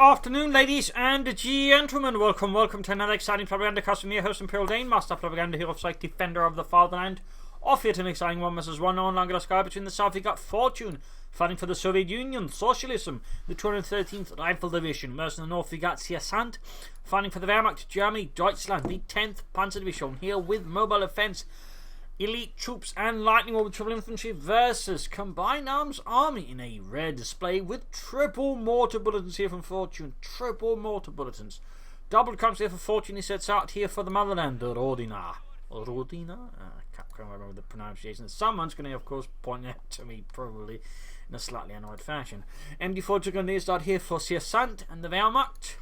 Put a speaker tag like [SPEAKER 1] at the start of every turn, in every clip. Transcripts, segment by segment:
[SPEAKER 1] afternoon, ladies and gentlemen. Welcome to another exciting Propagandacaster from your host, Imperial Dane, Master Propaganda Hero of Psych, Defender of the Fatherland. Off here to an exciting 1 on Langraskaya. Between the south, we got Fortune, fighting for the Soviet Union, Socialism, the 213th Rifle Division. Whereas in the north, we got Sierzant, fighting for the Wehrmacht, Germany, Deutschland, the 10th Panzer Division, here with mobile offense, elite troops and lightning orbital infantry versus combined arms army in a rare display with triple mortar bulletins here from Fortune. Triple mortar bulletins. Double comes here for Fortune. He sets out here for the motherland, the Rodina. Rodina? I can't remember the pronunciation. Someone's going to, of course, point that to me, probably in a slightly annoyed fashion. MD4 took on the start here for Sierzant and the Wehrmacht.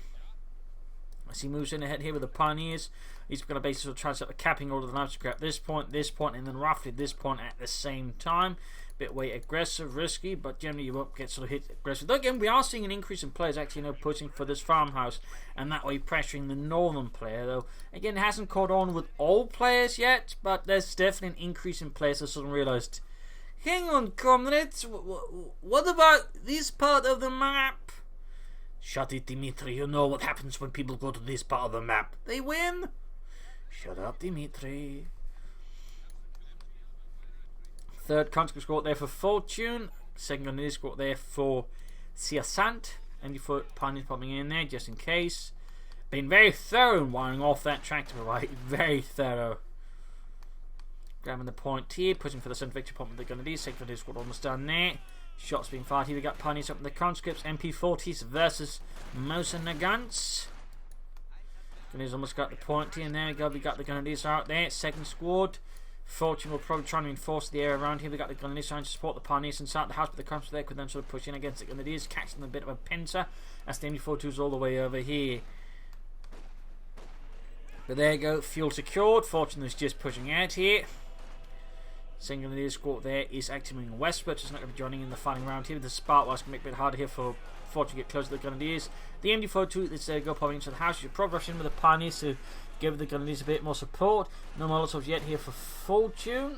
[SPEAKER 1] As he moves in ahead here with the Pioneers, he's going to basically sort of try to set the capping order of the knives to grab this point, and then roughly this point at the same time. Bit way aggressive, risky, but generally you won't get sort of hit aggressive. Though again, we are seeing an increase in players actually pushing for this farmhouse, and that way pressuring the northern player. Though again, it hasn't caught on with all players yet, but there's definitely an increase in players that sort of realised, hang on, comrades, what about this part of the map? Shut it, Dimitri. You know what happens when people go to this part of the map. They win. Shut up, Dimitri. Third conscript squad there for Fortune. Second on this squad there for Sierzant. And you put Pioneers popping in there just in case. Been very thorough in wiring off that tractor, right? Very thorough. Grabbing the point here, pushing for the centre victory point with the Grenadiers. Second on this squad almost done there. Shots being fired here. We got Pioneers up in the conscripts. MP40s versus Mosinagants. Grenadiers almost got the point here. And there we go. We got the Grenadiers out there. Second squad. Fortune will probably try and reinforce the area around here. We got the Grenadiers trying to support the Pioneers inside the house, but the conscripts there could then sort of push in against the Grenadiers, catching a bit of a pincer. That's the MP42s all the way over here. But there you go. Fuel secured. Fortune is just pushing out here. Single Grenadier squad there is actually moving westward, just not going to be joining in the fighting round here. The Spark was going to make it a bit harder here for Fortune to get close to the Grenadiers. The MD42 is there, go popping into the house. You progress in with the Pioneers to give the Grenadiers a bit more support. No Molotovs yet here for Fortune.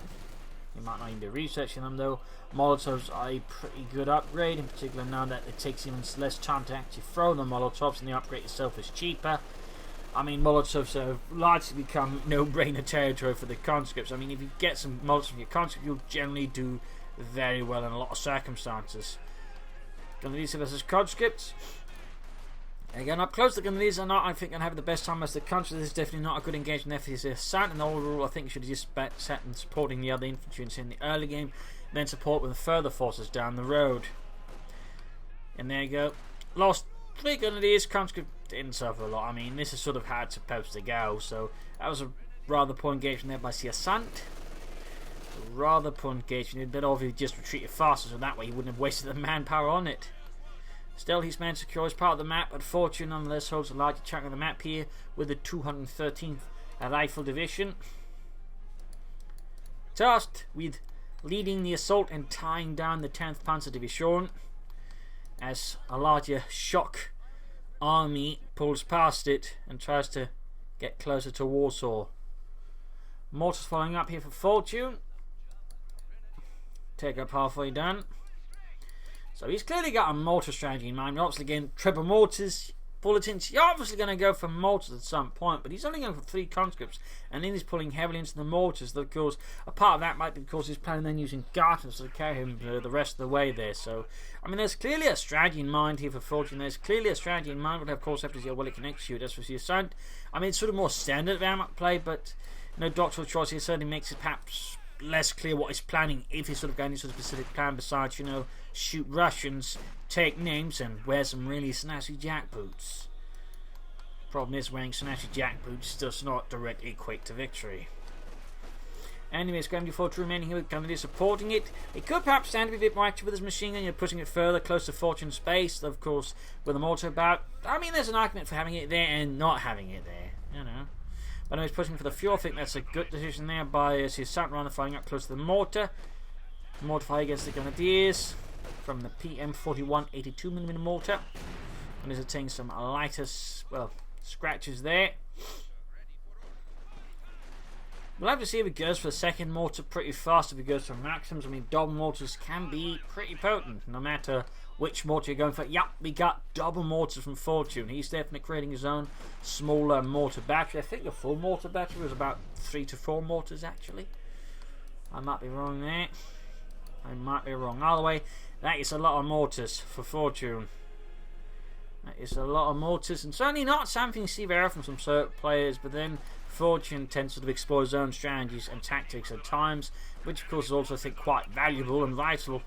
[SPEAKER 1] You might not even be researching them though. Molotovs are a pretty good upgrade, in particular now that it takes even less time to actually throw the Molotovs, and the upgrade itself is cheaper. I mean, Molotovs have largely become no-brainer territory for the conscripts. I mean, if you get some Molotovs from your conscript, you'll generally do very well in a lot of circumstances. Grenadiers versus conscripts. Again, up close, the Grenadiers are not, I think, going to have the best time as the conscripts. This is definitely not a good engagement there for Sierzant. And overall, I think you should have just sat and supporting the other infantry in the early game, then support with the further forces down the road. And there you go. Lost 3 Grenadiers, conscript didn't suffer a lot. I mean, this is sort of how it's supposed to go. So that was a rather poor engagement there by Sierzant. Rather poor engagement. He'd better obviously just retreated faster, so that way he wouldn't have wasted the manpower on it. Still, he's managed to secure his part of the map, but Fortune nonetheless holds a larger chunk of the map here with the 213th Rifle Division. Tasked with leading the assault and tying down the 10th Panzer Division as a larger shock army pulls past it and tries to get closer to Warsaw. Mortars following up here for Fortune. Take up halfway done. So he's clearly got a mortar strategy in mind. Obviously, again, triple mortars, bulletins. You're obviously going to go for mortars at some point, but he's only going for 3 conscripts, and then he's pulling heavily into the mortars. Of course, a part of that might be because he's planning then using Garters to carry him the rest of the way there. So, I mean, there's clearly a strategy in mind here for Fortune. There's clearly a strategy in mind, but of course, have to see how well it can execute. As for Sierzant, I mean, it's sort of more standard Wehrmacht play, but no doctoral choice here certainly makes it perhaps less clear what he's planning, if he's sort of going into a specific plan besides, shoot Russians, take names, and wear some really snazzy jackboots. Problem is, wearing snazzy jackboots does not directly equate to victory. Anyways, Gravity 4 remaining here with Grenadiers supporting it. He could perhaps stand to be a bit more active with his machine gun, pushing it further, close to Fortune's base. Of course, with a mortar about, I mean, there's an argument for having it there and not having it there, But now he's pushing for the fuel. I think that's a good decision there by Sierzant, runner firing up close to the mortar. Mortar fire against the Grenadiers from the PM41 82mm mortar. And he's taking some lighter, scratches there. We'll have to see if it goes for the second mortar pretty fast if it goes for maxims. I mean, double mortars can be pretty potent, no matter which mortar you're going for. Yep, we got double mortars from Fortune. He's definitely creating his own smaller mortar battery. I think a full mortar battery was about 3 to 4 mortars, actually. I might be wrong there. I might be wrong. Either way, that is a lot of mortars for Fortune. That is a lot of mortars, and certainly not something you see very often from certain players, but then Fortune tends to explore his own strategies and tactics at times, which of course is also, I think, quite valuable and vital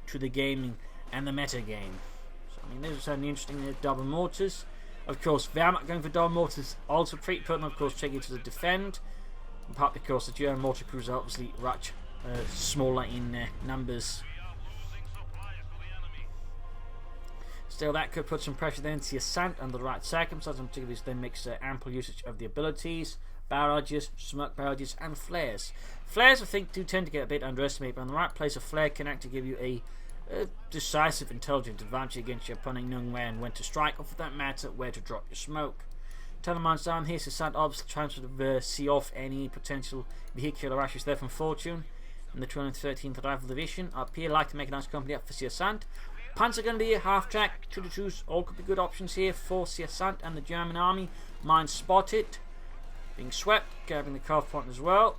[SPEAKER 1] to the gaming and the meta game. So, I mean, those are certainly interesting double mortars. Of course, Wehrmacht going for double mortars, also pretty potent, of course, taking to the defend. In part because the German mortar crews are obviously much smaller in numbers. Still, that could put some pressure then to Sierzant under the right circumstances, particularly if then makes ample usage of the abilities, barrages, smoke barrages, and flares. Flares, I think, do tend to get a bit underestimated, but in the right place, a flare can actually give you a decisive, intelligent advantage against your opponent, knowing where and when to strike, or for that matter, where to drop your smoke. Telemines down here, Sierzant obviously trying to see off any potential vehicular rashes there from Fortune in the 213th Rifle Division. Up here, like to make a nice company up for Sierzant. Panzer going to be half track, 2-2s, all could be good options here for Sierzant and the German army. Mine spotted, being swept, grabbing the cuff point as well.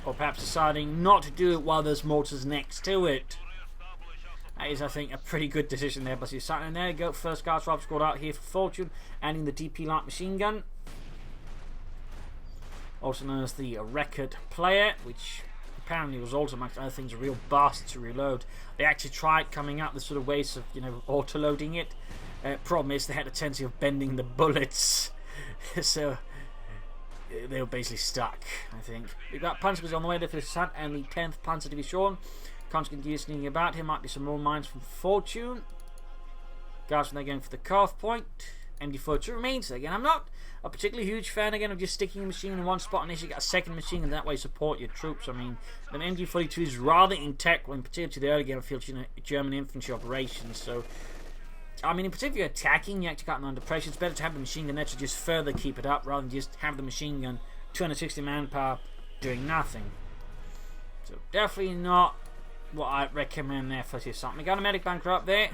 [SPEAKER 1] Or perhaps deciding not to do it while there's mortars next to it. That is, I think, a pretty good decision there by Sierzant. And there you go, first guards rifle squad out here for Fortune, adding the DP light machine gun. Also known as the record player, which apparently was also, amongst other things, a real bastard to reload. They actually tried coming up with sort of ways of, auto-loading it. Problem is they had a tendency of bending the bullets. So they were basically stuck, I think. We've got Panzers on the way there for Sierzant and the 10th Panzer Division. Constantly sneaking about. Here might be some more mines from Fortune. Guards when they're going for the calf point. MD42 remains. Again, I'm not a particularly huge fan again of just sticking a machine in one spot unless you got a second machine and that way support your troops. I mean, the MD42 is rather integral, in particular to the early game of field German infantry operations. So, I mean, in particular, if you're attacking, you actually got them under pressure. It's better to have the machine gun there to just further keep it up rather than just have the machine gun 260 manpower doing nothing. So, definitely not what I'd recommend there for Sierzant. We got a medic bunker up there.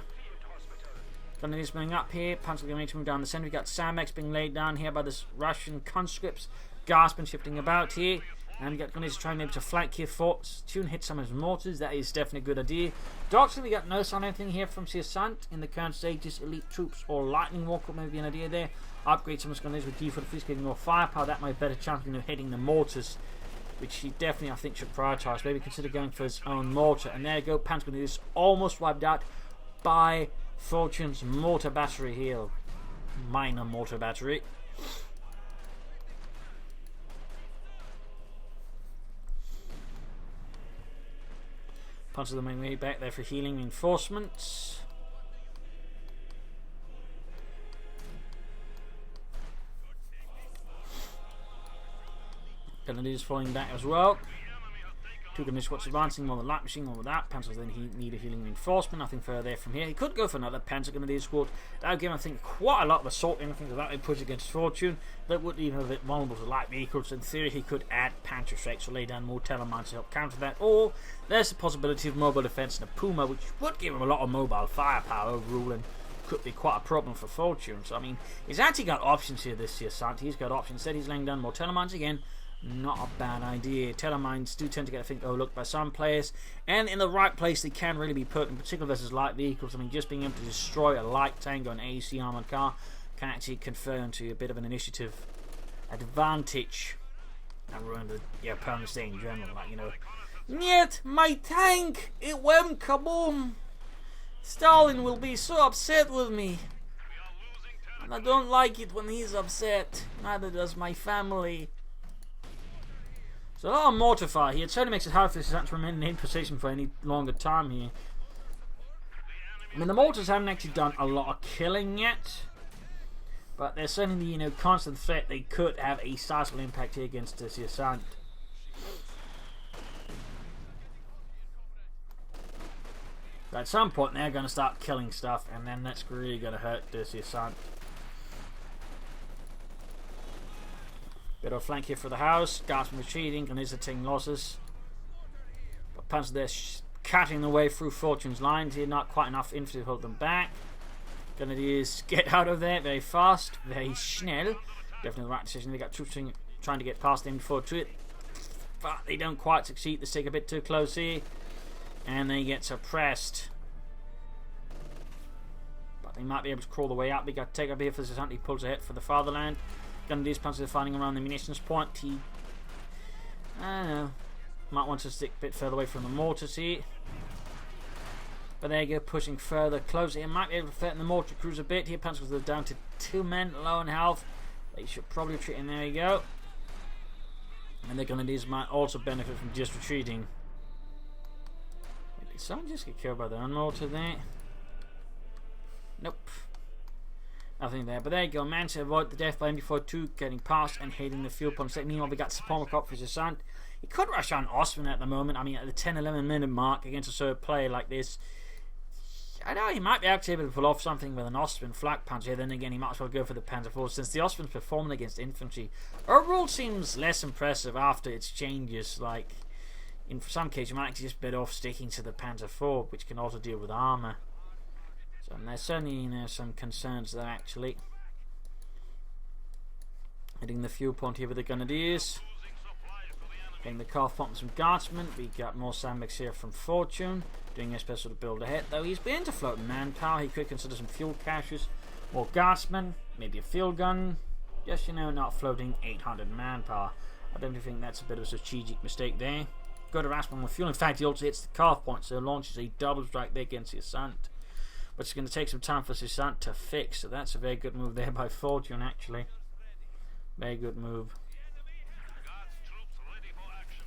[SPEAKER 1] Gunner is moving up here. Panzer going to move down the centre. We got Samex being laid down here by this Russian conscripts. Gasping shifting about here. And we got Gunners trying maybe to flank here. Fortune hit some of his mortars. That is definitely a good idea. Doctor, we got no sign of anything here from Sierzant in the current stages. Elite troops or lightning walk up maybe an idea there. Upgrade some of his gunners with D43 getting more firepower. That might be a better chance of hitting the mortars, which he definitely, I think, should prioritise. Maybe consider going for his own mortar. And there you go, Panzer is almost wiped out by Fortune's mortar battery here. Minor mortar battery. Panzer the main way back there for healing reinforcements. Grenadiers falling back as well. Two Grenadier squads advancing, one with the light machine, one with that. Panzers then need a healing reinforcement. Nothing further there from here. He could go for another Panzer Grenadier squad. That would give him, I think, quite a lot of assault and things like that. They push against Fortune. That would leave him a bit vulnerable to light vehicles. In theory, he could add pantry strikes or lay down more telemines to help counter that. Or there's the possibility of mobile defense and a Puma, which would give him a lot of mobile firepower overall and could be quite a problem for Fortune. So, I mean, he's actually got options here this year, Sant. He's got options. Instead, he's laying down more telemines again. Not a bad idea. Telemines do tend to get, I think, overlooked by some players, and in the right place they can really be put, in particular versus light vehicles. I mean, just being able to destroy a light tank or an AEC armoured car can actually confer into a bit of an initiative advantage and ruin the opponent's day in general. Like, Niet, my tank! It went kaboom! Stalin will be so upset with me. And I don't like it when he's upset. Neither does my family. So a lot of mortar fire here. It certainly makes it hard for Sierzant to remain in position for any longer time here. I mean, the mortars haven't actually done a lot of killing yet, but they're certainly the constant threat. They could have a sizable impact here against Sierzant. But at some point they're going to start killing stuff, and then that's really going to hurt Sierzant. Bit of flank here for the house. Guardsmen retreating and is taking losses. But Panzer there cutting the way through Fortune's lines here. Not quite enough infantry to hold them back. Grenadiers get out of there very fast, very schnell. Definitely the right decision. They got troops trying to get past them before to it. But they don't quite succeed. They stick a bit too close here. And they get suppressed. But they might be able to crawl the way up. They got to take up here for the Sierzant. He pulls ahead for the fatherland. Grenadiers Panzer fighting around the munitions point. I don't know. Might want to stick a bit further away from the mortars here. But there you go, pushing further closer. He might be able to threaten the mortar crews a bit here. Panzers are down to 2 men, low in health. They should probably retreat in. There you go. And the Grenadiers might also benefit from just retreating. Did someone just get killed by their own mortar there? Nope. Nothing there. But there you go. Man to avoid the death by MD42 getting past and hitting the fuel pump. Meanwhile, we got Sapoma up for Sierzant. He could rush on Ostman at the moment. I mean, at the 10-11 minute mark against a third player like this, I know he might be actually able to pull off something with an Austrian flak panzer. Then again, he might as well go for the Panzer IV, since the Austrians performing against infantry overall seems less impressive after its changes. Like, in some cases, you might actually just better off sticking to the Panzer IV, which can also deal with armour. So there's certainly some concerns there actually. Hitting the fuel point here with the Grenadiers. Getting the car pumps from Guardsmen. We got more sandbags here from Fortune. Doing his best to build ahead, though he's been to floating manpower. He could consider some fuel caches, more Guardsmen, maybe a field gun. Just, not floating 800 manpower. I don't think that's a bit of a strategic mistake there. Good harassment with fuel. In fact, he also hits the calf point, so launches a double strike there against Sierzant. But it's going to take some time for Sierzant to fix, so that's a very good move there by Fortune, actually. Very good move.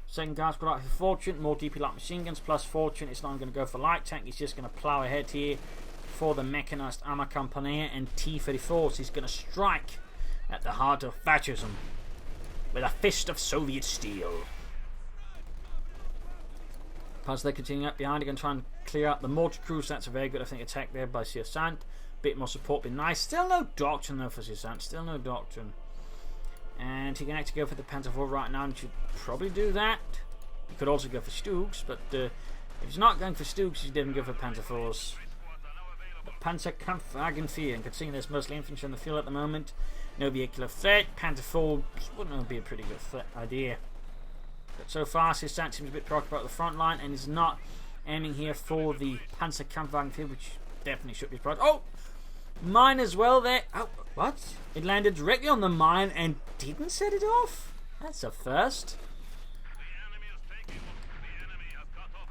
[SPEAKER 1] Second guard squad out for Fortune, more DP light machine guns plus Fortune. It's not going to go for light tank, he's just going to plough ahead here for the mechanized armor company and T-34. He's going to strike at the heart of fascism with a fist of Soviet steel. Plus they're continuing up behind, they're going to try and clear out the mortar crews. That's a very good, I think, attack there by Sierzant. Bit more support, be nice. Still no doctrine though for Sierzant, still no doctrine. And he can actually go for the Panzer IV right now, and should probably do that. He could also go for Stugs, but if he's not going for Stugs, he didn't go for Panzer IVs. The Panzerkampfwagen 4, and considering there's mostly infantry on the field at the moment, no vehicular threat, Panzer IV wouldn't be a pretty good idea. But so far, Sierzant seems a bit preoccupied with the front line, and is not aiming here for the Panzerkampfwagen 4, which definitely should be surprised. Oh! Mine as well there. Oh, what? It landed directly on the mine and didn't set it off? That's a first.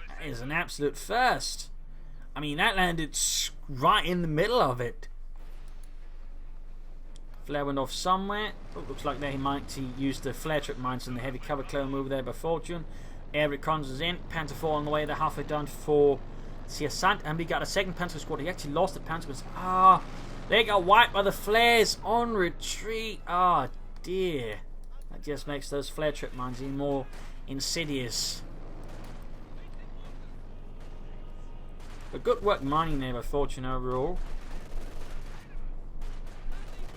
[SPEAKER 1] That is an absolute first. I mean, that landed right in the middle of it. Flare went off somewhere. Oh, looks like they might use the flare trip mines and the heavy cover clear move there by Fortune. Air reconnaissance in. Panzer IV on the way. They're halfway done for Sierzant, and we got a second Panzer squad. He actually lost the Panzer, but they got wiped by the flares on retreat. Oh dear, that just makes those flare trip mines even more insidious. But good work mining there by Fortune overall.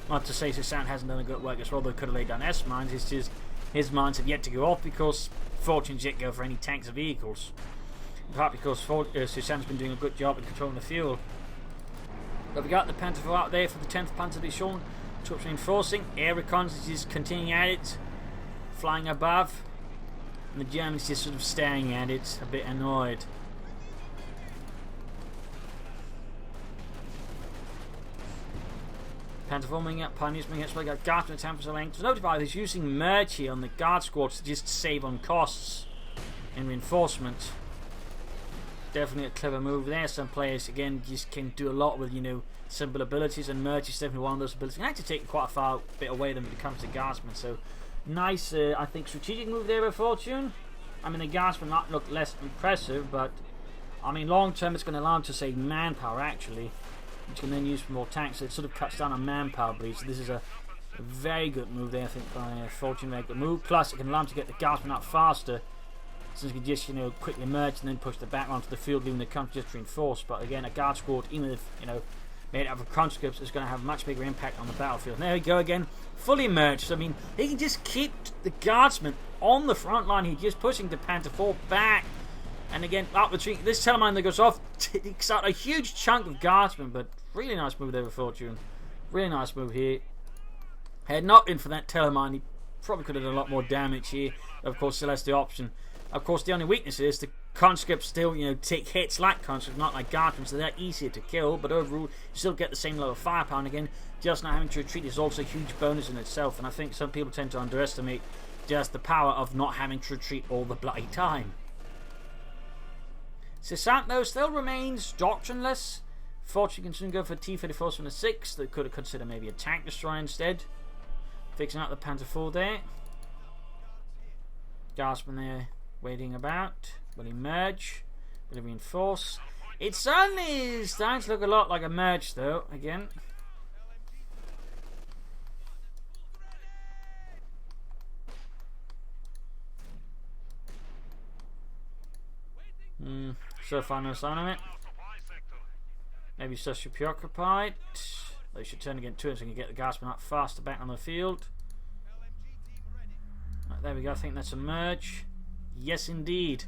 [SPEAKER 1] Not to say Sierzant hasn't done a good work as well, though could have laid down S mines. It's just his mines have yet to go off because Fortune's yet to go for any tanks or vehicles. In part because Sierzant's been doing a good job at controlling the fuel. But we got the Panzer IV out there for the 10th Panzer Division. Troops reinforcing. Air reconnaissance is continuing at it. Flying above. And the Germans just sort of staring at it, a bit annoyed. Panzer IV moving up, Pioneers moving up, so we got Guardsmen at 10% length. So notified he's using merge here on the guard squads to just save on costs and reinforcement. Definitely a clever move there. Some players again just can do a lot with simple abilities, and merge is definitely one of those abilities. Can actually take quite a far bit away than when it comes to Guardsmen. So nice, I think, strategic move there by Fortune. I mean, the Guardsmen might look less impressive, but I mean, long term it's going to allow him to save manpower actually, which can then use for more tanks. So it sort of cuts down on manpower bleed. So this is a very good move there, I think, by Fortune. Very good move. Plus, it can allow him to get the Guardsmen out faster. Since you can just quickly merge and then push the back onto the field, leaving the country just reinforced. But again, a guard squad, even if made out of conscripts is going to have a much bigger impact on the battlefield. And there we go again, fully merged. I mean, he can just keep the guardsmen on the front line. He's just pushing the Panther 4 back. And again, up retreat. This telemine that goes off takes out a huge chunk of guardsmen, but really nice move there with Fortune. Really nice move here. Had not been for that telemine, he probably could have done a lot more damage here. Of course, still has the option. Of course, the only weakness is the conscripts still, take hits like conscripts, not like guardsmen, so they're easier to kill. But overall, you still get the same level of firepower. And again, just not having to retreat is also a huge bonus in itself. And I think some people tend to underestimate just the power of not having to retreat all the bloody time. Sierzant, though, still remains doctrineless. Fortune can soon go for T-34s from the 6. They could have considered maybe a tank destroyer instead. Fixing out the Panther 4 there. Guardsman there waiting about. Will he merge? Will he reinforce? It certainly is starting to look a lot like a merge, though, again. So far, no sign of it. Maybe so should be preoccupied. They should turn again to it so we can get the guardsmen up faster back on the field. Right, there we go. I think that's a merge. Yes, indeed.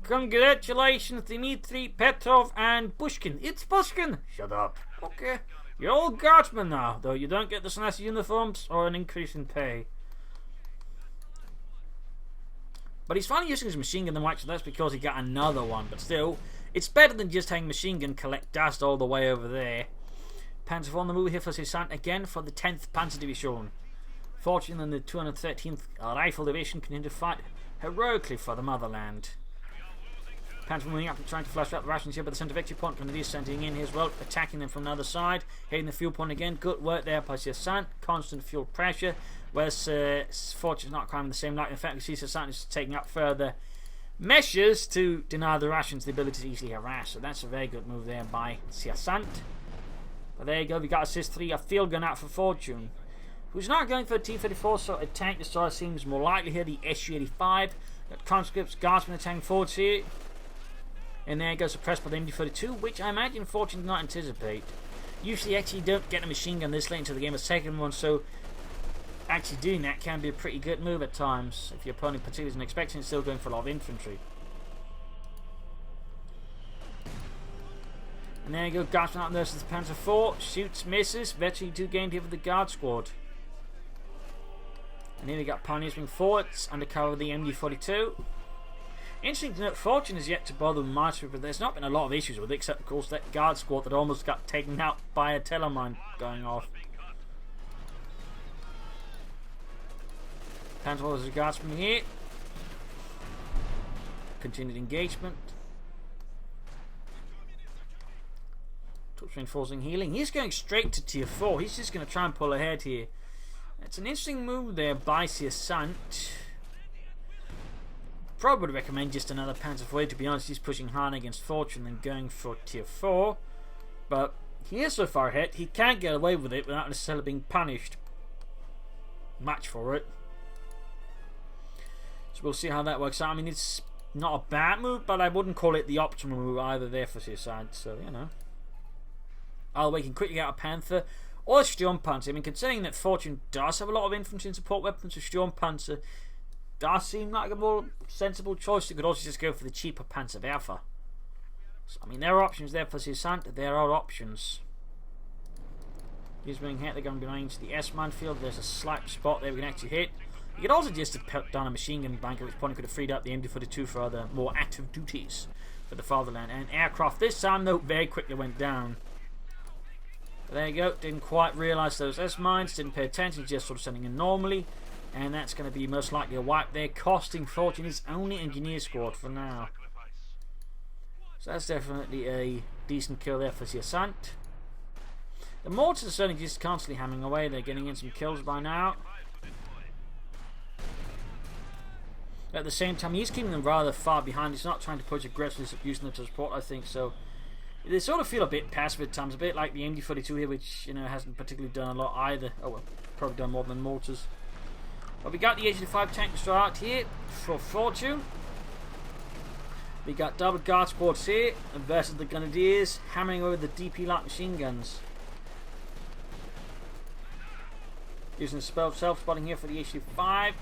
[SPEAKER 1] Congratulations, Dmitry, Petrov, and Pushkin. It's Pushkin. Shut up. Okay. You're all guardsmen now, though you don't get the nice uniforms or an increase in pay. But he's finally using his machine gun, so that's because he got another one. But still, it's better than just having machine gun collect dust all the way over there. Panzer on the move here for Sierzant again for the 10th Panzer Division. Fortune and the 213th Rifle Division continue to fight heroically for the motherland. Panzer moving up and trying to flush out the rations here by the centre victory point. Grenadiers sending in here as well, attacking them from the other side. Hitting the fuel point again. Good work there by Sierzant. Constant fuel pressure. Whereas Fortune's not climbing the same line. In fact, we see Sierzant is taking up further measures to deny the rations the ability to easily harass. So that's a very good move there by Sierzant. But there you go. We got assist 3. A field gun out for Fortune, who's not going for a T-34, so a tank destroyer seems more likely here. The SU-85. Got conscripts, guardsmen attacking forwards here. And there it goes, suppressed by the MD-42, which I imagine Fortune did not anticipate. Usually actually you don't get a machine gun this late into the game, a second one, so actually doing that can be a pretty good move at times. If your opponent particularly isn't expecting, it's still going for a lot of infantry. And there you go, guardsman out there versus the Panzer 4. Shoots, misses. Veteran 2 gained here for the guard squad. And here we got pioneers moving forwards, undercover of the MD-42. Interesting to note, Fortune is yet to bother with Mastery, but there's not been a lot of issues with it, except of course that guard squad that almost got taken out by a telemine going off. Panzer as a guardsman here. Continued engagement. Troops reinforcing healing. He's going straight to tier 4. He's just going to try and pull ahead here. It's an interesting move there by Sierzant. Probably would recommend just another Panzer 4. To be honest, he's pushing hard against Fortune and going for tier 4. But he is so far ahead, he can't get away with it without necessarily being punished much for it. So we'll see how that works out. I mean, it's not a bad move, but I wouldn't call it the optimal move either there for Sierzant. So, you know. Either way, he can quickly get out a Panther or a Sturmpanzer. I mean, considering that Fortune does have a lot of infantry and support weapons, a Sturmpanzer does seem like a more sensible choice. You could also just go for the cheaper Panzerwerfer. So, I mean, there are options there for Sierzant. There are options. He's being hit. They're going to be going to the S-man field. There's a slight spot there we can actually hit. You could also just have put down a machine gun bank, at which point you could have freed up the MD-42 for other more active duties for the fatherland. And aircraft this time, though, very quickly went down. But there you go. Didn't quite realise those S-mines. Didn't pay attention. Just sort of sending in normally. And that's going to be most likely a wipe there, costing Fortune his only engineer squad for now. So that's definitely a decent kill there for Sierzant. The mortars are certainly just constantly hammering away. They're getting in some kills by now. At the same time, he's keeping them rather far behind. He's not trying to push aggressively, using them to support, I think. So they sort of feel a bit passive at times, a bit like the MD-42 here, which hasn't particularly done a lot either. Oh well, probably done more than mortars. But we got the 85 tank destroyer out here for Fortune. We got double guard squads here versus the Grenadiers hammering over the DP light machine guns. Using self-spotting here for the HQ5.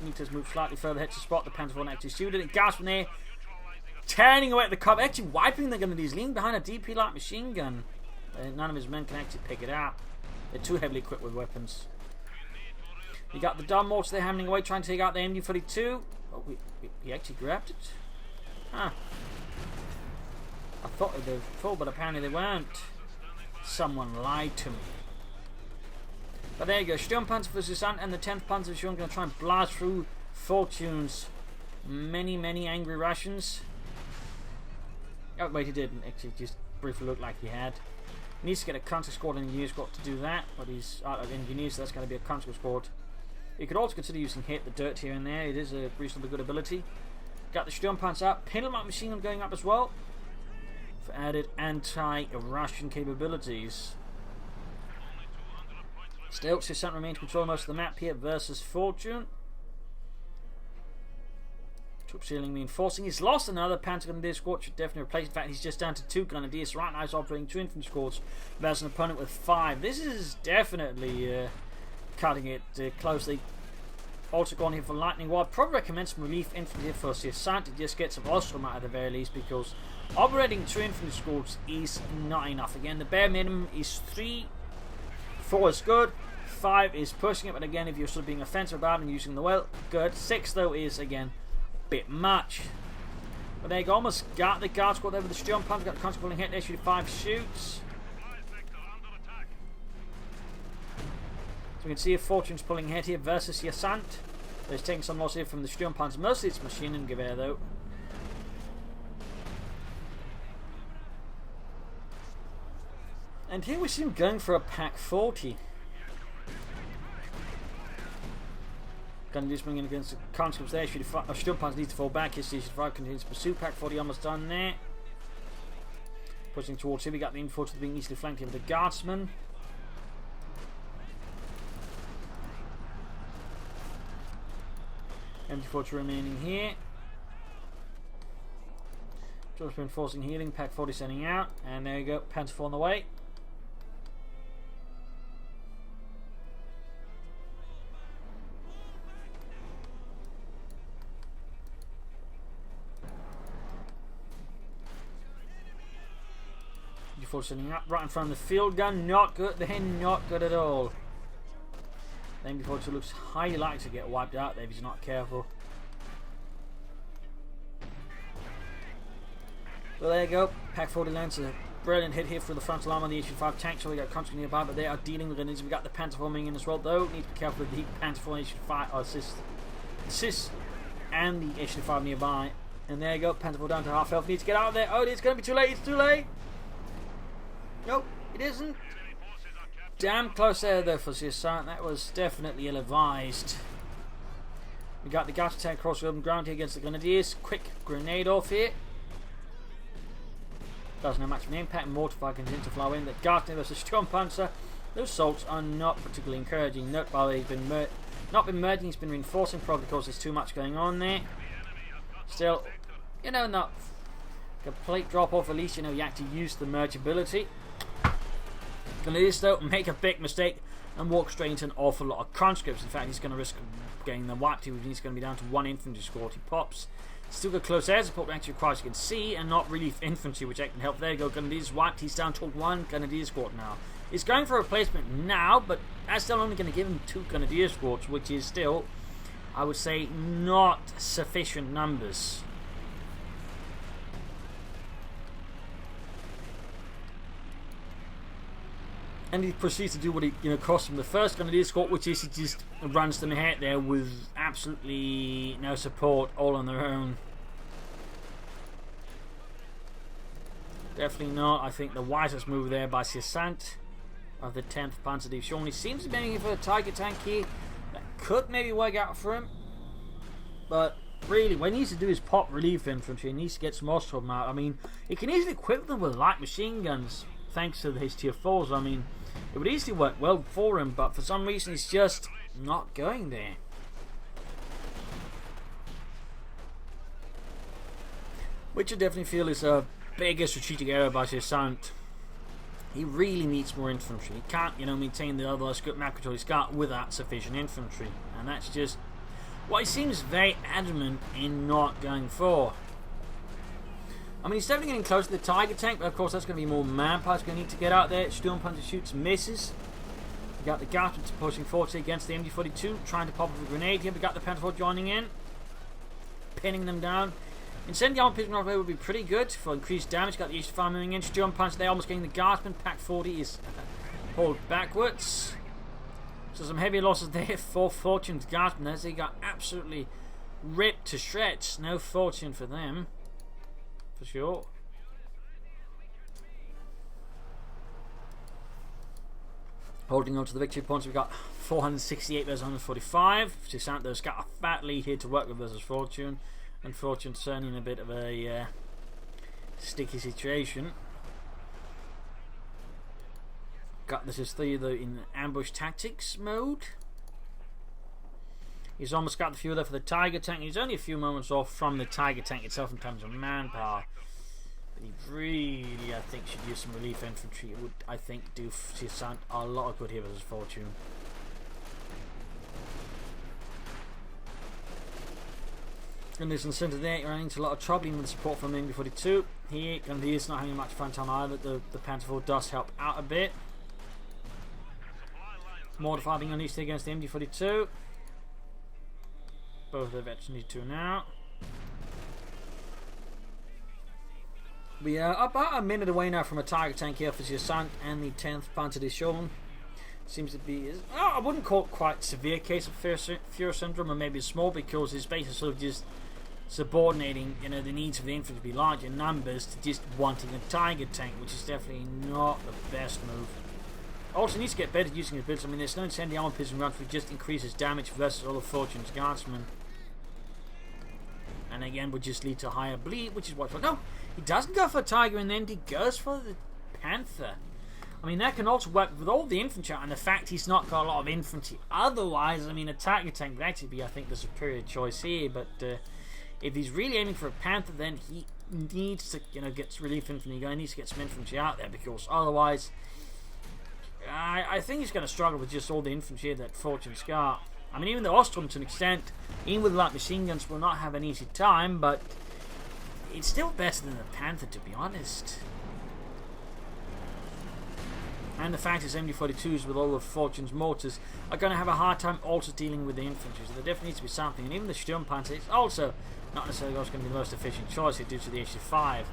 [SPEAKER 1] Need to move slightly further ahead to spot the Panther 1 actually shooting it. Gas from there. Turning away at the cop. Actually wiping the gun. He's leaning behind a DP light machine gun. None of his men can actually pick it up. They're too heavily equipped with weapons. You got the dumb mortars there hammering away trying to take out the MD-42. Oh, he actually grabbed it. Huh. I thought they were full, but apparently they weren't. Someone lied to me. But there you go. Sturmpanzer for Sierzant and the 10th Panzer Division going to try and blast through Fortune's many angry Russians. Oh, wait, he didn't. Actually, just briefly looked like he had. He needs to get a counter squad and engineer squad to do that, but he's out of engineers, so that's going to be a counter squad. You could also consider using hit the dirt here and there. It is a reasonably good ability. Got the Sturmpanzer up. Pinelmite machine gun going up as well for added anti-Russian capabilities. Still, Sierzant remains control most of the map here versus Fortune. Troop ceiling reinforcing. He's lost another Panther Grenadier squad. Should definitely replace. In fact, he's just down to 2 Grenadiers. Right now, he's operating 2 infantry squads versus an opponent with 5. This is definitely cutting it closely. Also gone here for lightning rod. Probably recommend some relief infantry here for Sierzant to just get some Ostrom out at the very least, because operating 2 infantry squads is not enough. Again, the bare minimum is 3. 4 is good. 5 is pushing it, but again, if you're sort of being offensive about it and using the well, good. 6 though is again a bit much. But there you go, almost got the guard squad there with the Sturm Panzer, got the consequently hit there, 5 shoots. So we can see if Fortune's pulling ahead here versus Sierzant. He's taking some loss here from the Sturm Panzer, mostly it's machine and Gewehr though. And here we see him going for a Pack 40. Going to just bring in against the conscripts there. Sturmpanzer needs to fall back. His C5 continues to pursue. Pack 40 almost done there. Pushing towards him. We got the infantry being easily flanked here with the guardsmen. MT-40 remaining here. Just reinforcing healing. Pack 40 sending out. And there you go. Panther 4 on the way. Sending up right in front of the field gun, not good then, not good at all. Then before it looks highly likely to get wiped out there if he's not careful. Well, there you go. Pack 40 lands a brilliant hit here for the frontal arm on the HQ5 tank, so we got constant nearby, but they are dealing with it. We got the Panther forming in as well, though. Need to be careful with the Panther forming HQ5 or assist and the HQ5 nearby. And there you go. Panther 4 down to half health. Needs to get out of there. Oh, it's going to be too late. It's too late. Nope, it isn't. Damn close there though for Sierzant. That was definitely ill-advised. We got the gas attack across the open ground here against the Grenadiers. Quick grenade off here. Doesn't have much of an impact. Mortar fire continues to flow in. The Gartner versus Sturmpanzer. Those assaults are not particularly encouraging. Note while they've been not been merging, he's been reinforcing probably because there's too much going on there. Still, you know, not complete drop off. At least you know you actually use the merge ability. Grenadiers though make a big mistake and walk straight into an awful lot of conscripts. In fact, he's going to risk getting them wiped. He's going to be down to 1 infantry squad. He pops. Still got close air support, which actually requires you can see, and not relief infantry, which can help. There you go. Grenadiers wiped. He's down to 1 Grenadier squad now. He's going for a replacement now, but that's still only going to give him 2 Grenadier squads, which is still, I would say, not sufficient numbers. And he proceeds to do what he cost him the first Grenadier squad, which is he just runs them ahead there with absolutely no support, all on their own. Definitely not, I think, the wisest move there by Sierzant of the 10th Panzer Division. He seems to be aiming for a Tiger tank here. That could maybe work out for him. But really, what he needs to do is pop relief infantry. He needs to get some Ostrom out. I mean, he can easily equip them with light machine guns, thanks to his tier 4s. I mean, it would easily work well for him, but for some reason he's just not going there. Which I definitely feel is a bigger strategic error by Sierzant. he really needs more infantry. He can't, maintain the otherwise good map control he's got without sufficient infantry. And that's just what he seems very adamant in not going for. I mean, he's definitely getting close to the Tiger tank, but of course that's going to be more manpower he's going to need to get out there. Sturmpanzer shoots, misses. We got the Guardsmen pushing forward against the MG42, trying to pop up a grenade here. We got the Panther joining in, pinning them down. Incendiary Piston Rocket would be pretty good for increased damage. Got the East Farm moving in. Sturmpanzer there, almost getting the Guardsmen. Pack 40 is pulled backwards. So some heavy losses there for Fortune's Guardsmen as they got absolutely ripped to shreds. No fortune for them, for sure. Holding on to the victory points, we've got 468 versus 145. Sierzant's got a fat lead here to work with versus Fortune. And Fortune certainly in a bit of a sticky situation. Got this is though in ambush tactics mode. He's almost got the fuel there for the Tiger tank. He's only a few moments off from the Tiger tank itself in terms of manpower. But he really, I think, should use some relief infantry. It would, I think, do Sierzant a lot of good here versus Fortune. And there's in the centre there, running into a lot of trouble with the support from MB42. He is not having much fun time either. The Panther 4 does help out a bit. Mortar Batteries being unleashed against the MG42. Both of the veterans need to now. We are about a minute away now from a Tiger tank here for Sierzant and the 10th Panzer Division. Seems to be, I wouldn't call it quite severe case of Fuhrer syndrome, or maybe small, because his base is sort of just subordinating, the needs of the infantry to be large in numbers to just wanting a Tiger tank, which is definitely not the best move. Also needs to get better at using his builds. I mean, there's no incendiary armor piston run, which just increases damage versus all of Fortune's Guardsmen. And again, would just lead to higher bleed, which is what. No, he doesn't go for Tiger, and then he goes for the Panther. I mean, that can also work with all the infantry, and the fact he's not got a lot of infantry. Otherwise, I mean, a Tiger tank would actually be, I think, the superior choice here. But if he's really aiming for a Panther, then he needs to, get relief infantry. He needs to get some infantry out there, because otherwise, I think he's going to struggle with just all the infantry that Fortune's got. I mean, even the Ostrom, to an extent, even with light machine guns, will not have an easy time, but it's still better than the Panther, to be honest. And the fact is, MD42s with all of Fortune's mortars are going to have a hard time also dealing with the infantry, so there definitely needs to be something. And even the Sturmpanzer is also not necessarily going to be the most efficient choice here due to the HC5.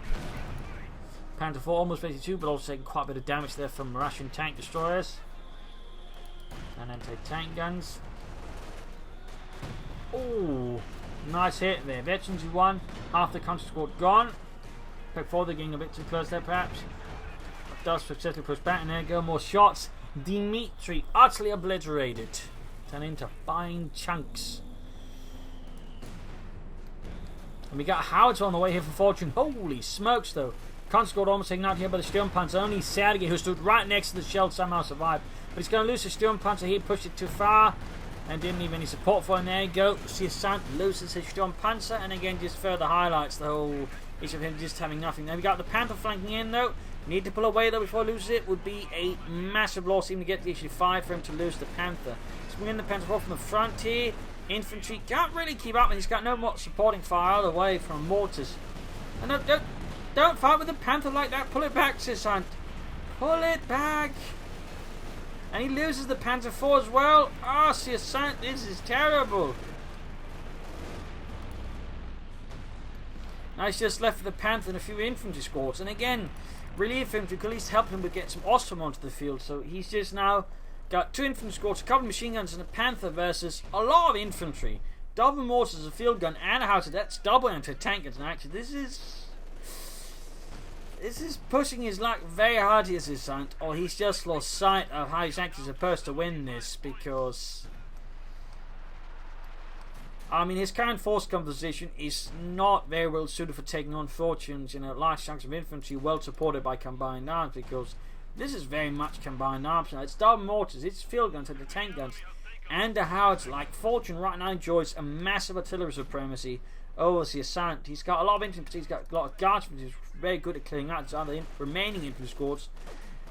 [SPEAKER 1] Panther 4 almost 52, but also taking quite a bit of damage there from Russian tank destroyers and anti-tank guns. Oh, nice hit there. Veterans who won, half the country squad gone. Pick 4, they're getting a bit too close there perhaps. Does successfully push back, and there go more shots. Dimitri utterly obliterated, turned into fine chunks. And we got Howitzer on the way here for Fortune. Holy smokes though. Conscript almost taken out here by the Sturmpanzer. Only Sergei, who stood right next to the shell, somehow survived. But he's going to lose the Sturmpanzer. He pushed it too far and didn't leave any support for him. There you go. Sierzant loses his Sturmpanzer, and again just further highlights the whole issue of him just having nothing. Then we got the Panther flanking in though. Need to pull away though before he loses it. Would be a massive loss even to get the issue 5 for him to lose the Panther. Swinging the Panther off from the front here. Infantry can't really keep up, and he's got no more supporting fire either way from mortars. And don't fight with the Panther like that. Pull it back, Sierzant. Pull it back. And he loses the Panther 4 as well. Oh, Sierzant, this is terrible. Now he's just left with the Panther and a few infantry squads. And again, relief infantry could at least help him with get some Ostrom onto the field. So he's just now got 2 infantry squads, a couple of machine guns, and a Panther versus a lot of infantry. Double mortars, a field gun, and a howitzer. That's double anti-tank guns. And actually, this is pushing his luck very hard here, Sierzant, or he's just lost sight of how he's actually supposed to win this, because I mean, his current force composition is not very well suited for taking on Fortune's, large chunks of infantry well supported by combined arms, because this is very much combined arms now. It's double mortars, it's field guns, and the tank guns, and the howitzer. Like, Fortune right now enjoys a massive artillery supremacy over Sierzant. He's got a lot of infantry, he's got a lot of guardsmen, he's very good at clearing out his other remaining infantry squads.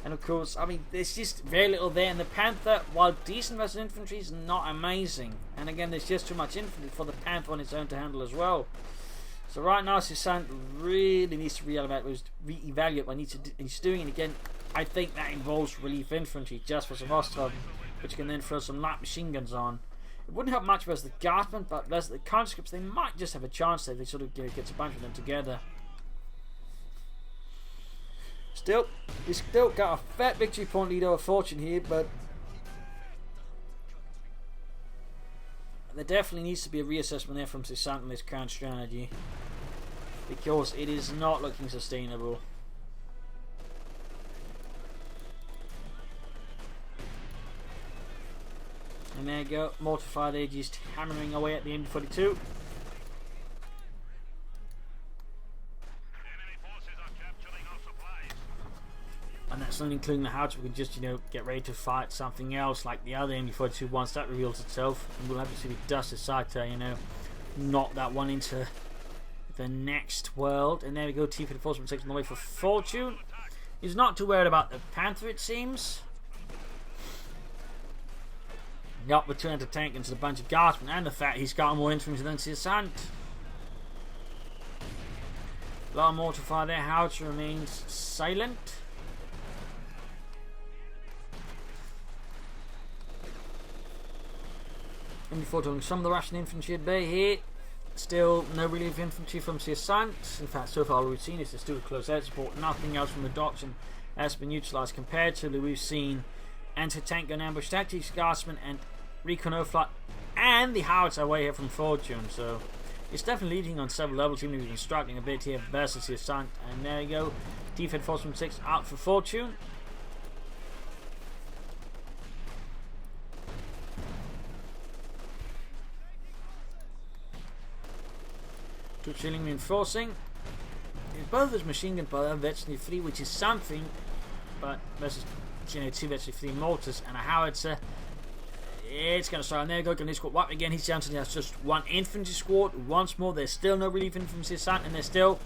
[SPEAKER 1] And of course, I mean, there's just very little there. And the Panther, while decent versus infantry, is not amazing. And again, there's just too much infantry for the Panther on its own to handle as well. So right now, Sierzant really needs to reevaluate what he's doing. And again, I think that involves relief infantry just for some Ostrom, which can then throw some light machine guns on. It wouldn't help much versus the Guardsmen, but versus the conscripts, they might just have a chance there. They sort of get a bunch of them together. Still, he's still got a fat victory point lead over Fortune here, but there definitely needs to be a reassessment there from Sierzant on this current strategy, because it is not looking sustainable. And there you go, Mortified there just hammering away at the MD42. And that's not including the Howitzer. We can just, get ready to fight something else like the other MD42 once that reveals itself. And we'll have to see if it does decide to, knock that one into the next world. And there we go, T-54 takes on the way for Fortune. He's not too worried about the Panther, it seems. Yup, with 2 anti-tank into the bunch of Guardsmen, and the fact he's got more infantry than Sierzant. A lot of mortar fire there. Howitzer remains silent. And before talking some of the Russian infantry at bay here, still no relief infantry from Sierzant. In fact, so far all we've seen is the still close air support. Nothing else from the doctrine has been utilised. Comparatively, we've seen anti-tank gun ambush tactics, Guardsmen, and recon overflight, and the Howitzer away here from Fortune. So it's definitely leading on several levels, even if he's been struggling a bit here versus Sierzant. And there you go, defense force from 6 out for Fortune. Chilling reinforcing. Both his machine gun fire virtually free, which is something, but versus 2 virtually free mortars and a Howitzer, it's going to start. And there you go, going to squad wipe again. He's down to just 1 infantry squad. Once more, there's still no relief infantry from Sierzant, and there's still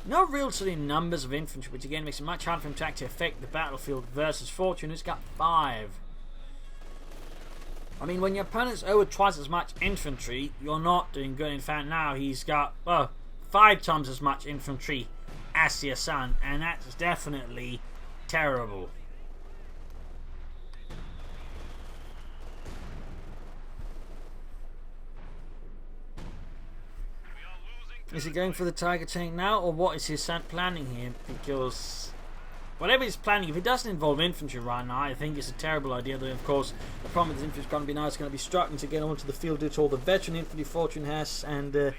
[SPEAKER 1] no real sort of numbers of infantry, which again makes it much harder for him to actually affect the battlefield versus Fortune, who's got 5. I mean, when your opponent's over twice as much infantry, you're not doing good. In fact, now he's got, 5 times as much infantry as Sierzant, and that's definitely terrible. Is he going for the Tiger tank now, or what is Sierzant planning here? Because whatever he's planning, if it doesn't involve infantry right now, I think it's a terrible idea. Though, of course, the problem with this infantry is going to be now it's going to be struggling to get onto the field due to all the veteran infantry Fortune has and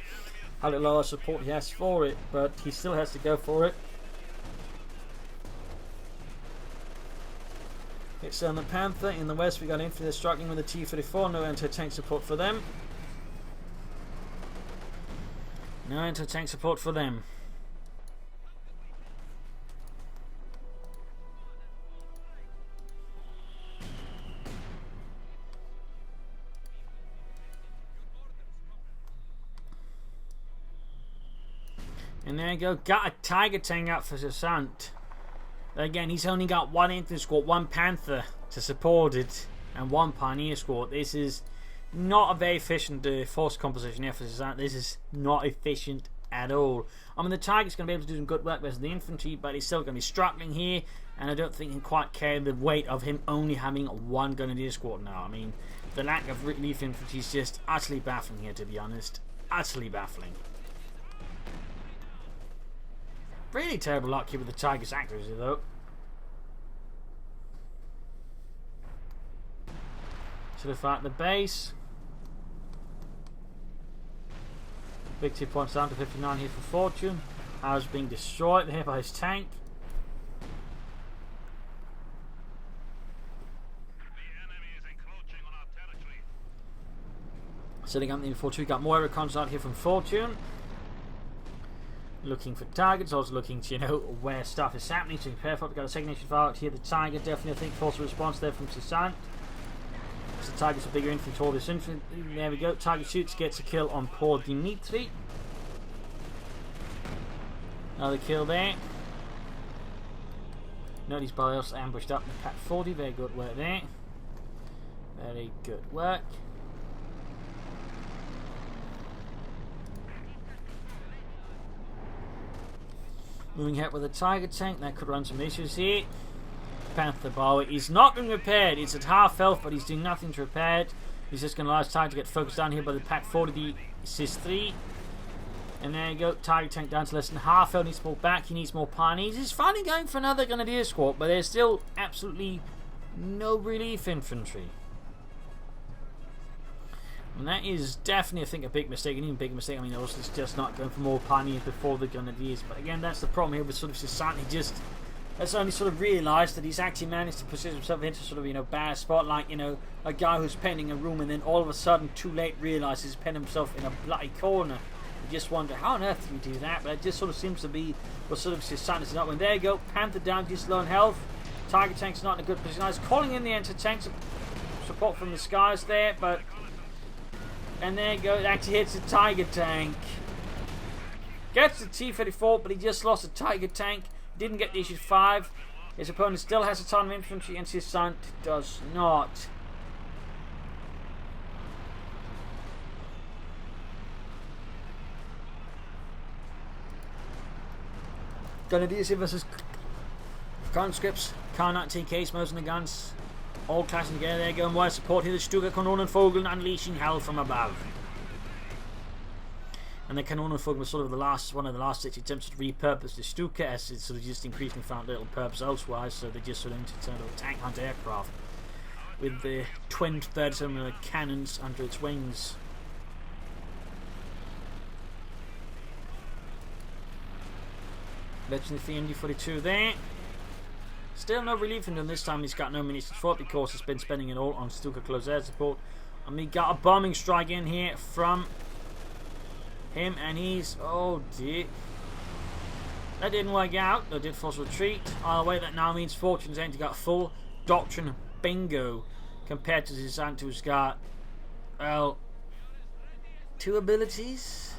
[SPEAKER 1] how little other support he has for it. But he still has to go for it. It's on the Panther. In the west, we got infantry that's struggling with the T-34. No anti-tank support for them. No anti-tank support for them. And there you go, got a Tiger tank out for Sierzant. Again, he's only got 1 infantry squad, 1 Panther to support it, and 1 Pioneer squad. This is not a very efficient force composition here for Sierzant. This is not efficient at all. I mean, the Tiger's going to be able to do some good work versus the infantry, but he's still going to be struggling here, and I don't think he can quite carry the weight of him only having 1 Grenadier squad now. I mean, the lack of relief infantry is just utterly baffling here, to be honest. Utterly baffling. Really terrible luck here with the Tiger's accuracy, though. Should have fight the base. Victory points down to 59 here for Fortune. House being destroyed here by his tank. Setting up the infantry. Got more recons out here from Fortune. Looking for targets, also looking to, where stuff is happening, so prepare for it. We've got a second nation fire out here. The Tiger, definitely, I think, force a response there from Sierzant. So the Tiger's a bigger infantry toward this infantry. There we go. Tiger shoots, gets a kill on poor Dimitri. Another kill there. Nobody's bios ambushed up in the Pack 40. Very good work there. Very good work. Moving ahead with the Tiger tank. That could run some issues here. Panther Bower is not being repaired. It's at half health, but he's doing nothing to repair it. He's just going to allow his Tiger to get focused down here by the Pack 40, the Sis-3. And there you go, Tiger tank down to less than half health. Needs to pull back, he needs more pioneers. He's finally going for another Grenadier squad, but there's still absolutely no relief infantry. And that is definitely, I think, a big mistake. An even bigger mistake. I mean, also it's just not going for more pioneers before the Grenadiers. But again, that's the problem here with sort of Sierzant. He just has only sort of realised that he's actually managed to position himself into sort of, you know, bad spot, like, you know, a guy who's penning a room and then all of a sudden, too late, realises he's penned himself in a bloody corner. You just wonder, how on earth do you do that? But it just sort of seems to be what sort of Sierzant is not. When there you go, Panther down, just low on health. Tiger tank's not in a good position. I was calling in the anti-tank support from the skies there, but... And there you go, it actually hits the Tiger tank. Gets the T-34, but he just lost the Tiger tank. Didn't get the issue 5. His opponent still has a ton of infantry, and Sierzant does not. Grenadiers versus conscripts, Carnot TKs, most of the guns. All clashing together. There you go, and wide support here. The Stuka Kanonenvogel unleashing hell from above. And the Kanonenvogel was sort of one of the last six attempts to repurpose the Stuka, as it sort of just increasingly found little purpose elsewise, so they just sort of turned to tank hunter aircraft with the twin 30mm cannons under its wings. Legendary for MD-42 there. Still no relief in him this time. He's got no munitions for it because he's been spending it all on Stuka close air support. And we got a bombing strike in here from him, and he's, oh dear, that didn't work out. They did force retreat. Either way, that now means Fortune's ain't got full doctrine bingo compared to Sierzant, who's got, well, 2 abilities.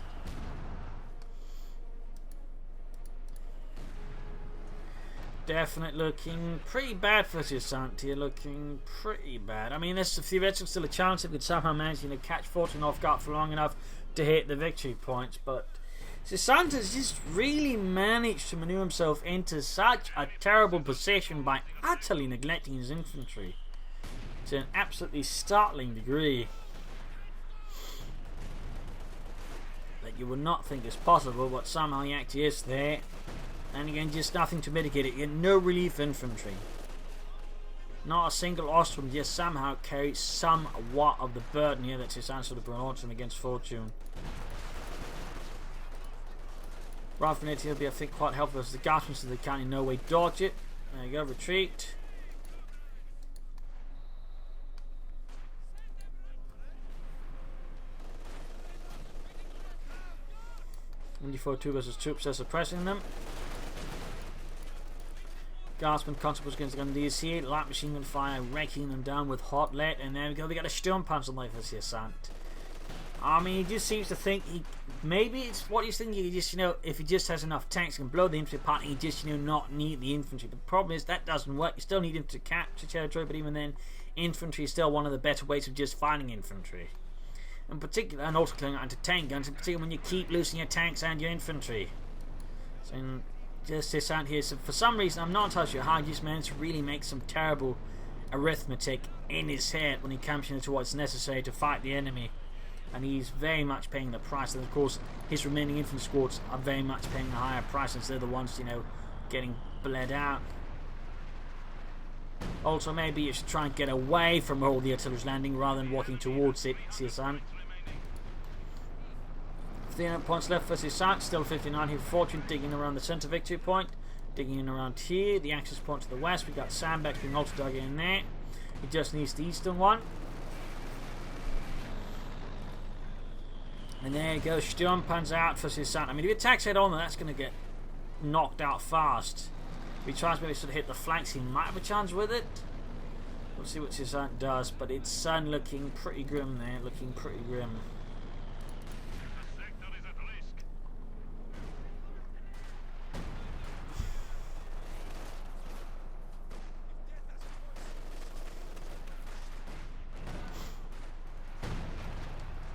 [SPEAKER 1] Definitely looking pretty bad for Sierzant here, looking pretty bad. I mean, there's theoretically still a chance it could somehow manage to catch Fortune off guard for long enough to hit the victory points, but Sierzant has just really managed to maneuver himself into such a terrible position by utterly neglecting his infantry to an absolutely startling degree that you would not think is possible, but somehow he actually is there. And again, just nothing to mitigate it. Yet no relief infantry. Not a single Ostrom just somehow carries somewhat of the burden here that Sierzant sort of brought him against Fortune. Rather than it, he'll be, I think, quite helpful as the Guardsmen, so they can in no way dodge it. There you go, retreat. MD-42 versus troops are suppressing them. Guardsmen constables against the Grenadiers here. Light machine gun fire, wrecking them down with hot lead. And there we go, we got a Sturmpanzer life for Sierzant. I mean, he just seems to think maybe it's what he's thinking. He just, if he just has enough tanks, he can blow the infantry apart. And he just, not need the infantry. The problem is that doesn't work. You still need him to capture territory, but even then, infantry is still one of the better ways of just fighting infantry. In particular, and also clearing out into tank guns. In particular, when you keep losing your tanks and your infantry. So, just Sierzant here. So for some reason, I'm not entirely sure how he just managed to really make some terrible arithmetic in his head when he comes into what's necessary to fight the enemy. And he's very much paying the price. And of course, his remaining infantry squads are very much paying a higher price, since they're the ones, getting bled out. Also, maybe you should try and get away from all the artillery's landing rather than walking towards it, Sierzant. 300 points left for Sierzant, still 59 here for Fortune, digging around the centre victory point, digging in around here, the access point to the west. We've got sandbags being also dug in there. He just needs the eastern one. And there you go, Sturmpanzer out for Sierzant. I mean, if he attacks head on, then that's going to get knocked out fast. If he tries maybe to hit the flanks, he might have a chance with it. We'll see what Sierzant does, but it's looking pretty grim there, looking pretty grim.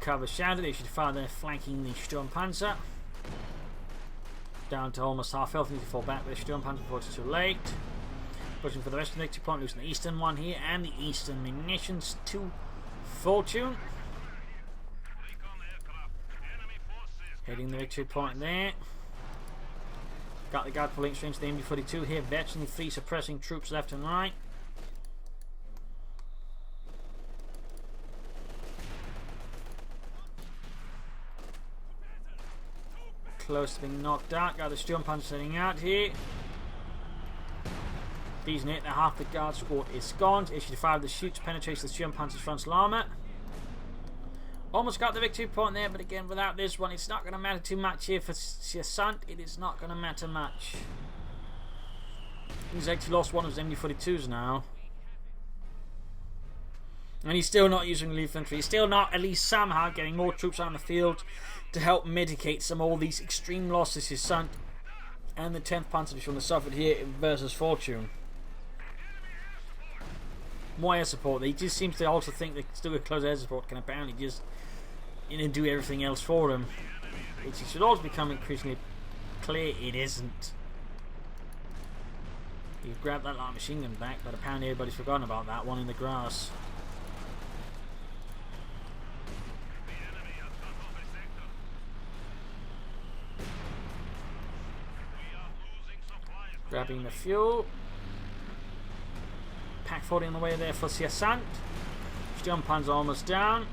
[SPEAKER 1] cover shadow. They should fire there, flanking the Sturmpanzer. Down to almost half health. Need to fall back with the Sturmpanzer before it's too late. Pushing for the rest of the victory point, losing the eastern one here, and the eastern munitions to Fortune. Hitting the victory point there. Got the guard for link range to the MB-42 here. Virtually free, suppressing troops left and right. Close to being knocked out. Got the Sturmpanzer setting out here. These net, half the guard squad is gone. Issue 5 the shoots penetrates the Sturmpanzer's frontal armour. Almost got the victory point there, but again, without this one, it's not going to matter too much here for Sierzant. It is not going to matter much. He's actually lost one of his MD-42s now. And he's still not using infantry. He's still not, at least somehow, getting more troops on the field to help mitigate some of all these extreme losses Sierzant and the 10th Panzer Division have suffered here versus Fortune. More air support. He just seems to also think that still a close air support can apparently just do everything else for him, which it should also become increasingly clear it isn't. You've grabbed that light machine gun back, but apparently everybody's forgotten about that one in the grass. Grabbing the fuel. Pack 40 on the way there for Sierzant. Sturmpanzer almost down.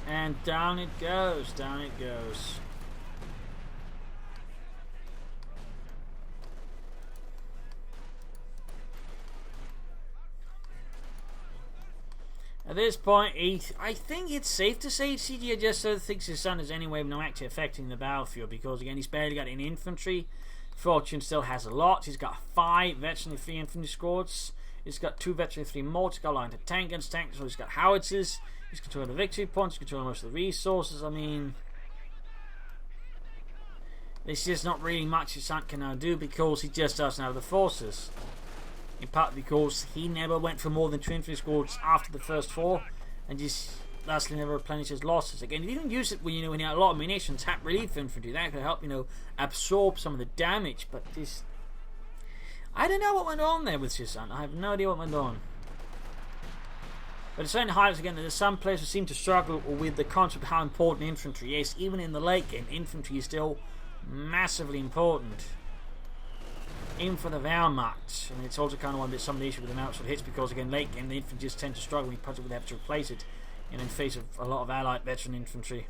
[SPEAKER 1] And down it goes, down it goes. At this point, I think it's safe to say CG just thinks his son is anyway not actually affecting the battlefield, because again he's barely got any infantry. Fortune still has a lot. He's got 5 veteran 3 infantry squads. He's got 2 veteran 3 mortars. He's got a line to tank guns, tanks. So he's got howitzers. He's controlling the victory points. He's controlling most of the resources. I mean, there's just not really much Sierzant can now do because he just doesn't have the forces. In part because he never went for more than 2 infantry squads after the first 4, and just lastly never replenished his losses. Again, he didn't use it when when he had a lot of munitions. Tap relief infantry that could help absorb some of the damage, but this, I don't know what went on there with Sierzant. I have no idea what went on. But it certainly highlights again that there's some players who seem to struggle with the concept of how important infantry is. Even in the late game, infantry is still massively important. Even for the Wehrmacht. And it's also kind of one of some of the issue with the outside hits, because again, late game, the infantry just tend to struggle when you possibly have to replace it in face of a lot of allied veteran infantry.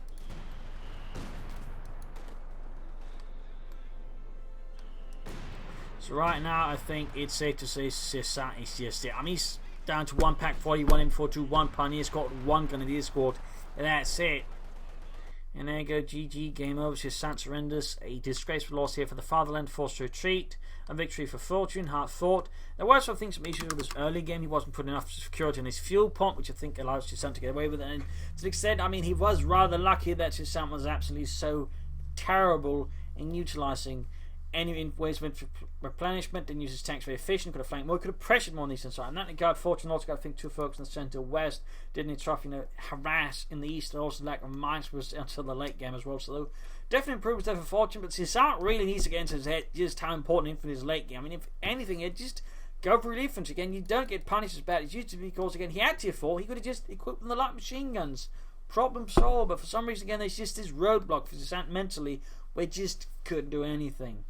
[SPEAKER 1] So right now, I think it's safe to say Sierzant is just it. I mean, he's down to 1 pack 40, 1 M42, 1 Pioneer squad, 1 Grenadier squad, and that's it. And there you go, GG, game over. Sierzant surrenders. A disgraceful loss here for the fatherland, forced to retreat. A victory for Fortune, hard fought. There were some things, some issues with this early game. He wasn't putting enough security in his fuel pump, which I think allows Sierzant to get away with it. And to the extent, I mean, he was rather lucky that Sierzant was absolutely so terrible in utilising any ways of replenishment. Didn't use his tanks very efficient, could have flanked more, could have pressured more on the eastern side. In that regard, Fortune also got, I think, 2 folks in the centre west. Didn't he try harass in the east, and also lack of mines was until the late game as well. So definitely improvements there for Fortune, but Sierzant really needs to get into his head just how important infantry is late game. I mean, if anything, it just go for infantry. Again, you don't get punished as bad as used to be, because again, he had tier 4, he could have just equipped them the light machine guns. Problem solved, but for some reason, again, there's just this roadblock for Sierzant mentally, where he just couldn't do anything.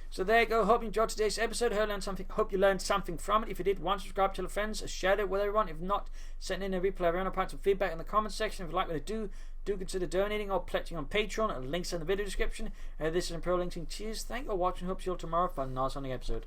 [SPEAKER 1] So there you go. Hope you enjoyed today's episode. Hope you learned something from it. If you did, subscribe, tell your friends, share it with everyone. If not, send in a replay around or some feedback in the comments section. If you like what I do consider donating or pledging on Patreon. Links in the video description. This is Imperial Linking. Cheers. Thank you for watching. Hope to see you all tomorrow for a nice episode.